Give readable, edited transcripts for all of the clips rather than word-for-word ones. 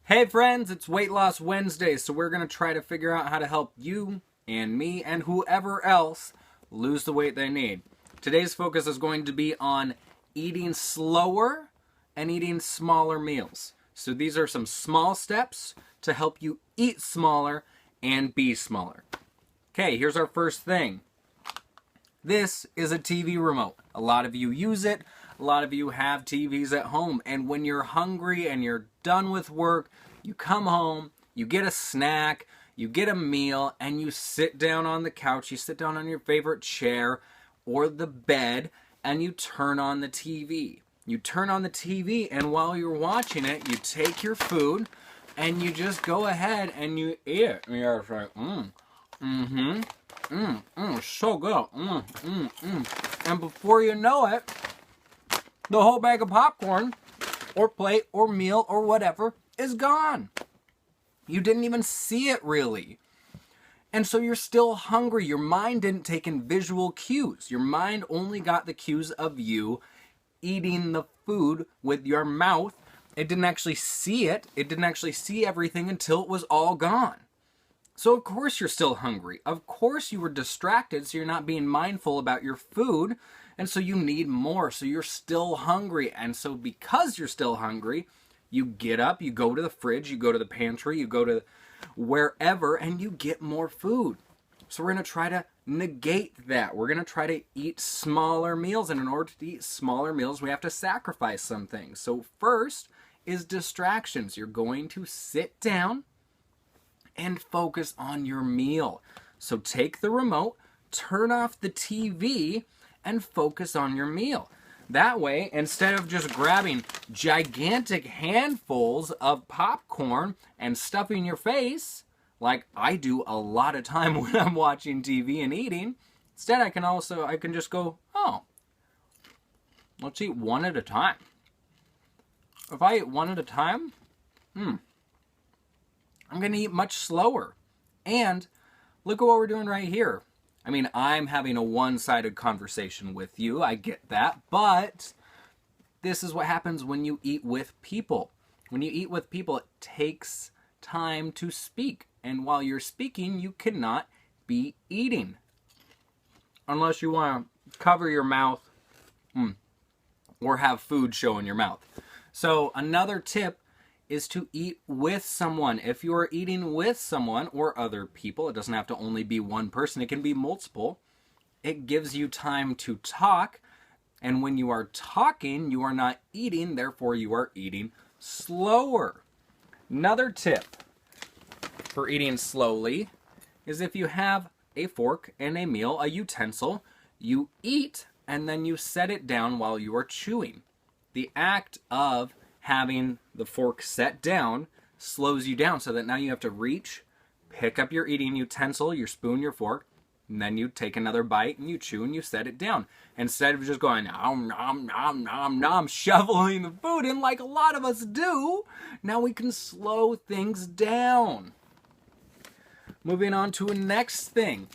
Hey friends, it's Weight Loss Wednesday, so we're going to try to figure out how to help you and me and whoever else lose the weight they need. Today's focus is going to be on eating slower and eating smaller meals. So these are some small steps to help you eat smaller and be smaller. Okay, here's our first thing. This is a TV remote. A lot of you use it. A lot of you have TVs at home. And when you're hungry and you're done with work, you come home, you get a snack, you get a meal, and you sit down on the couch, you sit down on your favorite chair or the bed, and you turn on the TV. You turn on the TV, and while you're watching it, you take your food, and you just go ahead and you eat it. And you're like, so good. And before you know it, the whole bag of popcorn, or plate, or meal, or whatever, is gone. You didn't even see it, really. And so you're still hungry. Your mind didn't take in visual cues. Your mind only got the cues of you eating the food with your mouth. It didn't actually see it. It didn't actually see everything until it was all gone. So of course you're still hungry. Of course you were distracted, so you're not being mindful about your food, and so you need more, so you're still hungry. And so because you're still hungry, you get up, you go to the fridge, you go to the pantry, you go to wherever, and you get more food. So we're going to try to negate that. We're going to try to eat smaller meals, and in order to eat smaller meals, we have to sacrifice some things. So first is distractions. You're going to sit down and focus on your meal. So take the remote, turn off the TV, and focus on your meal. That way, instead of just grabbing gigantic handfuls of popcorn and stuffing your face, like I do a lot of time when I'm watching TV and eating, instead I can just go, oh, let's eat one at a time. If I eat one at a time, I'm going to eat much slower. And look at what we're doing right here. I mean, I'm having a one-sided conversation with you. I get that. But this is what happens when you eat with people. When you eat with people, it takes time to speak. And while you're speaking, you cannot be eating. Unless you want to cover your mouth or have food show in your mouth. So another tip is to eat with someone. If you are eating with someone or other people, it doesn't have to only be one person, it can be multiple. It gives you time to talk, and when you are talking, you are not eating, therefore you are eating slower. Another tip for eating slowly is if you have a fork and a meal, a utensil, you eat and then you set it down while you are chewing. The act of having the fork set down slows you down so that now you have to reach, pick up your eating utensil, your spoon, your fork, and then you take another bite and you chew and you set it down. Instead of just going nom, nom, nom, nom, nom, shoveling the food in like a lot of us do, now we can slow things down. Moving on to a next thing.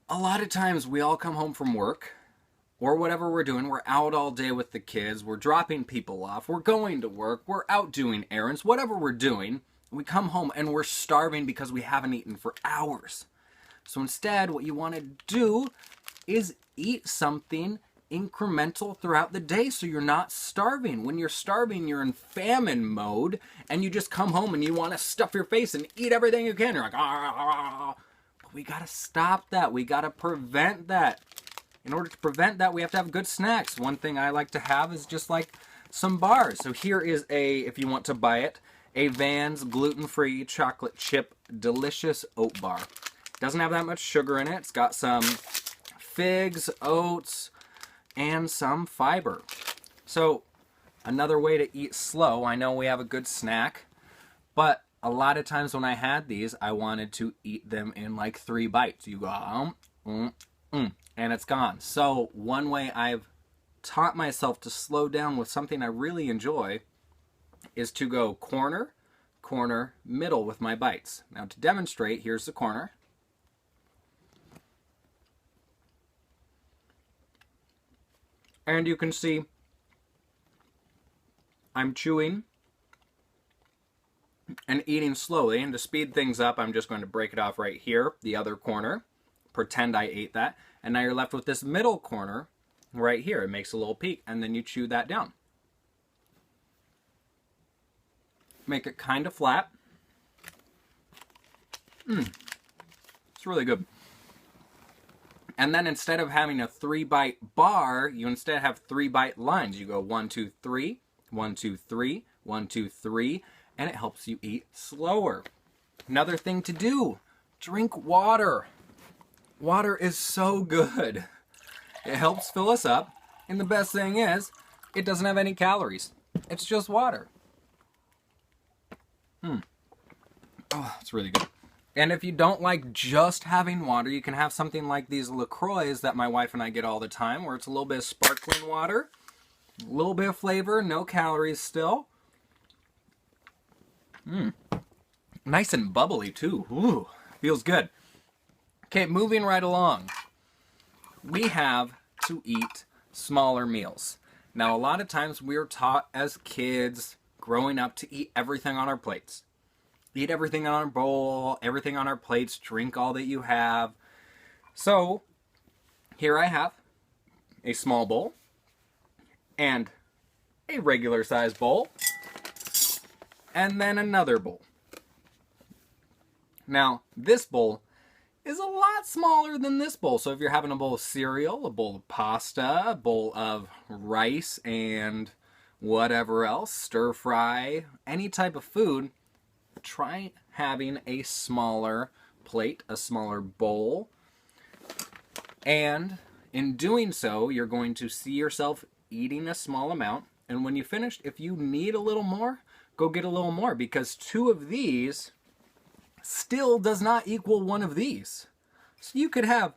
A lot of times we all come home from work, or whatever we're doing, we're out all day with the kids, we're dropping people off, we're going to work, we're out doing errands, whatever we're doing, we come home and we're starving because we haven't eaten for hours. So instead, what you want to do is eat something incremental throughout the day so you're not starving. When you're starving, you're in famine mode, and you just come home and you want to stuff your face and eat everything you can. You're like, ah. But we got to stop that. We got to prevent that. In order to prevent that, we have to have good snacks. One thing I like to have is just like some bars. So here is if you want to buy it, a Vans gluten-free chocolate chip delicious oat bar. Doesn't have that much sugar in it. It's got some figs, oats, and some fiber. So another way to eat slow, I know we have a good snack, but a lot of times when I had these, I wanted to eat them in like 3 bites. You go, and it's gone. So one way I've taught myself to slow down with something I really enjoy is to go corner, corner, middle with my bites. Now to demonstrate, here's the corner. And you can see I'm chewing and eating slowly. And to speed things up, I'm just going to break it off right here, the other corner. Pretend I ate that. And now you're left with this middle corner right here. It makes a little peak, and then you chew that down. Make it kind of flat. It's really good. And then instead of having a 3-bite bar, you instead have 3-bite lines. You go 1, 2, 3, 1, 2, 3, 1, 2, 3, and it helps you eat slower. Another thing to do, drink water. Water is so good. It helps fill us up, and the best thing is, it doesn't have any calories. It's just water. Oh, it's really good. And if you don't like just having water, you can have something like these LaCroix that my wife and I get all the time, where it's a little bit of sparkling water, a little bit of flavor, no calories still. Nice and bubbly too. Ooh, feels good. Okay, moving right along. We have to eat smaller meals. Now, a lot of times we are taught as kids growing up to eat everything on our plates. Eat everything on our bowl, everything on our plates, drink all that you have. So, here I have a small bowl and a regular sized bowl and then another bowl. Now, this bowl is a lot smaller than this bowl. So if you're having a bowl of cereal, a bowl of pasta, a bowl of rice and whatever else, stir fry, any type of food, try having a smaller plate, a smaller bowl. And in doing so, you're going to see yourself eating a small amount. And when you finish, if you need a little more, go get a little more, because 2 of these still does not equal 1 of these. So you could have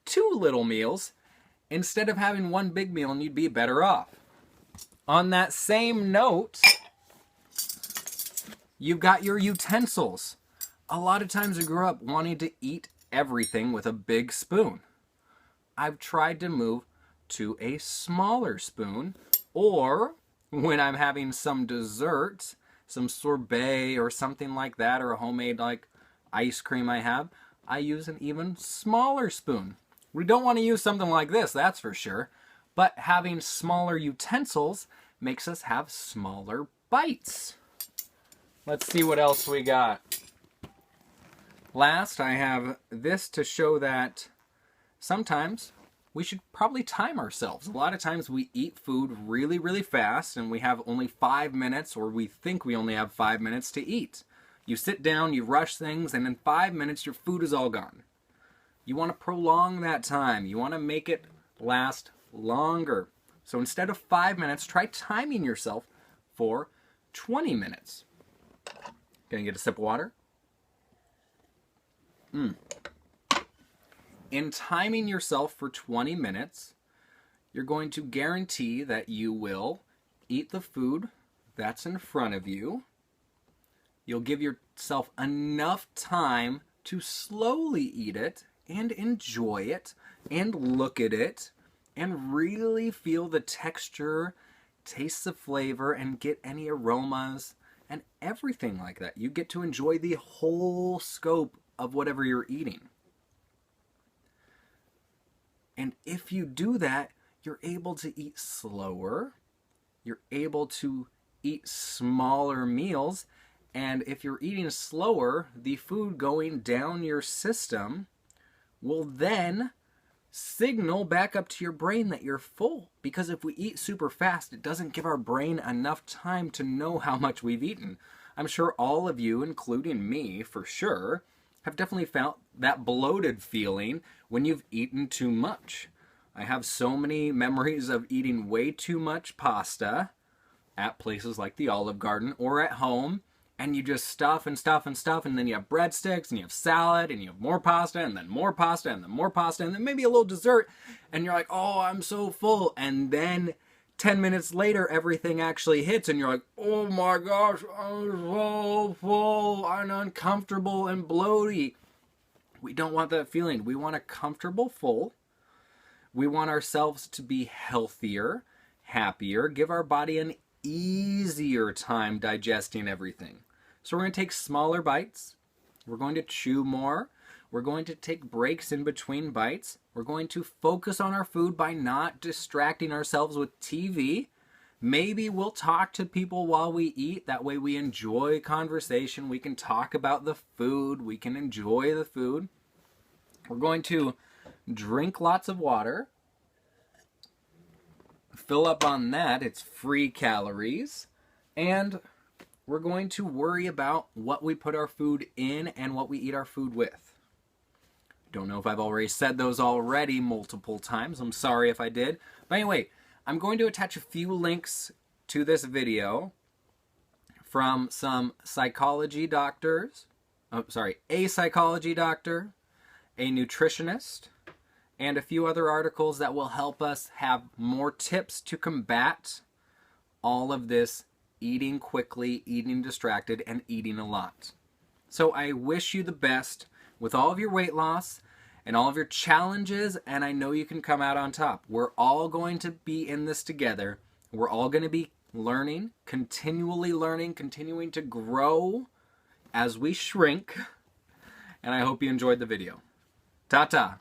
2 little meals instead of having 1 big meal, and you'd be better off. On that same note, you've got your utensils. A lot of times I grew up wanting to eat everything with a big spoon. I've tried to move to a smaller spoon, or when I'm having some dessert, some sorbet or something like that, or a homemade like ice cream I use an even smaller spoon. We don't want to use something like this, that's for sure, but having smaller utensils makes us have smaller bites. Let's see what else we got. Last, I have this to show that sometimes we should probably time ourselves. A lot of times we eat food really, really fast, and we have only 5 minutes, or we think we only have 5 minutes to eat. You sit down, you rush things, and in 5 minutes your food is all gone. You want to prolong that time. You want to make it last longer. So instead of 5 minutes, try timing yourself for 20 minutes. Gonna get a sip of water? In timing yourself for 20 minutes, you're going to guarantee that you will eat the food that's in front of you. You'll give yourself enough time to slowly eat it and enjoy it and look at it and really feel the texture, taste the flavor, and get any aromas and everything like that. You get to enjoy the whole scope of whatever you're eating. And if you do that, you're able to eat slower, you're able to eat smaller meals, and if you're eating slower, the food going down your system will then signal back up to your brain that you're full. Because if we eat super fast, it doesn't give our brain enough time to know how much we've eaten. I'm sure all of you, including me for sure, have definitely felt that bloated feeling when you've eaten too much. I have so many memories of eating way too much pasta at places like the Olive Garden or at home, and you just stuff and stuff and stuff, and then you have breadsticks and you have salad and you have more pasta and then more pasta and then more pasta and then maybe a little dessert, and you're like, oh, I'm so full. And then 10 minutes later, everything actually hits, and you're like, oh my gosh, I'm so full and uncomfortable and bloaty. We don't want that feeling. We want a comfortable full. We want ourselves to be healthier, happier, give our body an easier time digesting everything. So we're going to take smaller bites. We're going to chew more. We're going to take breaks in between bites. We're going to focus on our food by not distracting ourselves with TV. Maybe we'll talk to people while we eat. That way we enjoy conversation. We can talk about the food. We can enjoy the food. We're going to drink lots of water. Fill up on that. It's free calories. And we're going to worry about what we put our food in and what we eat our food with. Don't know if I've already said those already multiple times. I'm sorry if I did. But anyway, I'm going to attach a few links to this video from some psychology doctors. A psychology doctor, a nutritionist, and a few other articles that will help us have more tips to combat all of this eating quickly, eating distracted, and eating a lot. So I wish you the best with all of your weight loss and all of your challenges, and I know you can come out on top. We're all going to be in this together. We're all going to be learning, continuing to grow as we shrink, and I hope you enjoyed the video. Ta-ta!